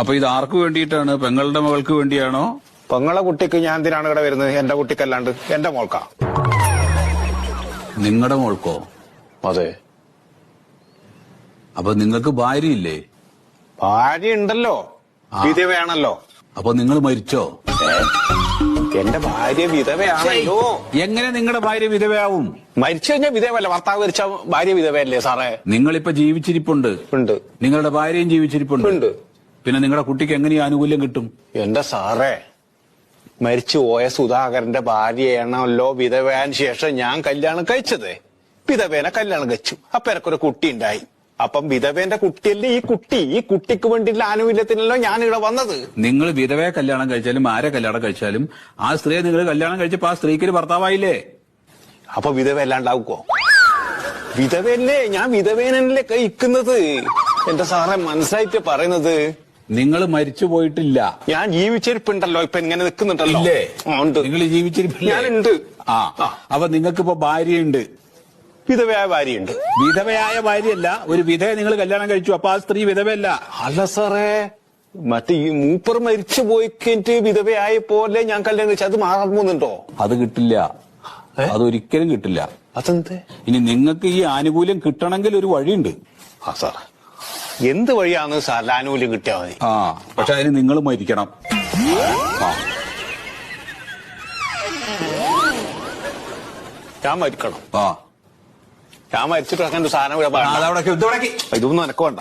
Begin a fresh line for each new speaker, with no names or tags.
അപ്പൊ ഇത് ആർക്ക് വേണ്ടിയിട്ടാണ്? പെങ്ങളുടെ മകൾക്ക് വേണ്ടിയാണോ?
പെങ്ങളെ കുട്ടിക്ക് ഞാൻ എന്തിനാണ് ഇവിടെ വരുന്നത്? എന്റെ കുട്ടിക്കല്ലാണ്ട് എന്റെ മോൾക്കാ.
നിങ്ങളുടെ മോൾക്കോ?
അതെ.
അപ്പൊ നിങ്ങൾക്ക് ഭാര്യയില്ലേ?
ഭാര്യ ഉണ്ടല്ലോ, വിധവയാണല്ലോ.
അപ്പൊ നിങ്ങൾ മരിച്ചോ?
എന്റെ ഭാര്യ വിധവയാണല്ലോ.
എങ്ങനെ നിങ്ങളുടെ ഭാര്യ വിധവയാവും?
മരിച്ചു കഴിഞ്ഞാൽ വിധവയല്ല, ഭർത്താവ് മരിച്ച ഭാര്യ വിധവയല്ലേ സാറേ?
നിങ്ങളിപ്പോ ജീവിച്ചിരിപ്പുണ്ട്.
ഉണ്ട്.
നിങ്ങളുടെ ഭാര്യയും ജീവിച്ചിരിപ്പുണ്ട്.
ഉണ്ട്.
പിന്നെ നിങ്ങളുടെ കുട്ടിക്ക് എങ്ങനെ ആനുകൂല്യം കിട്ടും?
എന്റെ സാറേ, മരിച്ചുപോയ സുധാകരന്റെ ഭാര്യയാണല്ലോ വിധവയാന് ശേഷം ഞാൻ കല്യാണം കഴിച്ചത്. വിധവേനെ കല്യാണം കഴിച്ചു. അപ്പൊ എനക്കൊരു കുട്ടി ഉണ്ടായി. അപ്പം വിധവേന്റെ കുട്ടിയല്ലേ ഈ കുട്ടി. ഈ കുട്ടിക്ക് വേണ്ടിയുള്ള ആനുകൂല്യത്തിനല്ലോ ഞാൻ ഇവിടെ വന്നത്.
നിങ്ങൾ വിധവയെ കല്യാണം കഴിച്ചാലും ആരെ കല്യാണം കഴിച്ചാലും ആ സ്ത്രീയെ നിങ്ങൾ കല്യാണം കഴിച്ചപ്പോ ആ സ്ത്രീക്ക് ഒരു ഭർത്താവായില്ലേ?
അപ്പൊ വിധവ അല്ലാണ്ടാവുകോ? വിധവയല്ലേ, ഞാൻ വിധവേനല്ലേ കഴിക്കുന്നത്. എന്റെ സാറേ, മനസ്സായിട്ട് പറയുന്നത്.
നിങ്ങൾ മരിച്ചു പോയിട്ടില്ല.
ഞാൻ ജീവിച്ചിരിപ്പുണ്ടല്ലോ, ഇപ്പൊ ഇങ്ങനെ നിൽക്കുന്നുണ്ടല്ലോ. ഉണ്ട്.
നിങ്ങൾ ജീവിച്ചിരിപ്പില്ല?
ഞാനുണ്ട്.
അപ്പൊ നിങ്ങൾക്കിപ്പോ ഭാര്യയുണ്ട്.
വിധവയായ ഭാര്യയുണ്ട്.
വിധവയായ ഭാര്യയല്ല, ഒരു വിധവയെ നിങ്ങൾ കല്യാണം കഴിച്ചു. അപ്പൊ ആ സ്ത്രീ വിധവയല്ല.
അല്ല സാറേ, മറ്റേ ഈ മൂപ്പർ മരിച്ചു പോയി കഴിഞ്ഞിട്ട് വിധവയായ പോലെ ഞാൻ കല്യാണം കഴിച്ചു. അത് മാറാൻ പോകുന്നുണ്ടോ?
അത് കിട്ടില്ല. അതൊരിക്കലും കിട്ടില്ല.
അതെന്ത്?
ഇനി നിങ്ങൾക്ക് ഈ ആനുകൂല്യം കിട്ടണമെങ്കിൽ ഒരു വഴിയുണ്ട്.
സാർ, എന്ത് വഴിയാന്ന് സാർ ആനുകൂല്യം കിട്ടിയാൽ മതി.
പക്ഷെ അതിന് നിങ്ങൾ മരിക്കണം.
ഞാൻ മരിക്കണം.
ആ,
ഞാൻ മരിച്ചിട്ട് സാധനം
അതവിടെ
ഇതൊന്നും എനക്ക് വേണ്ട.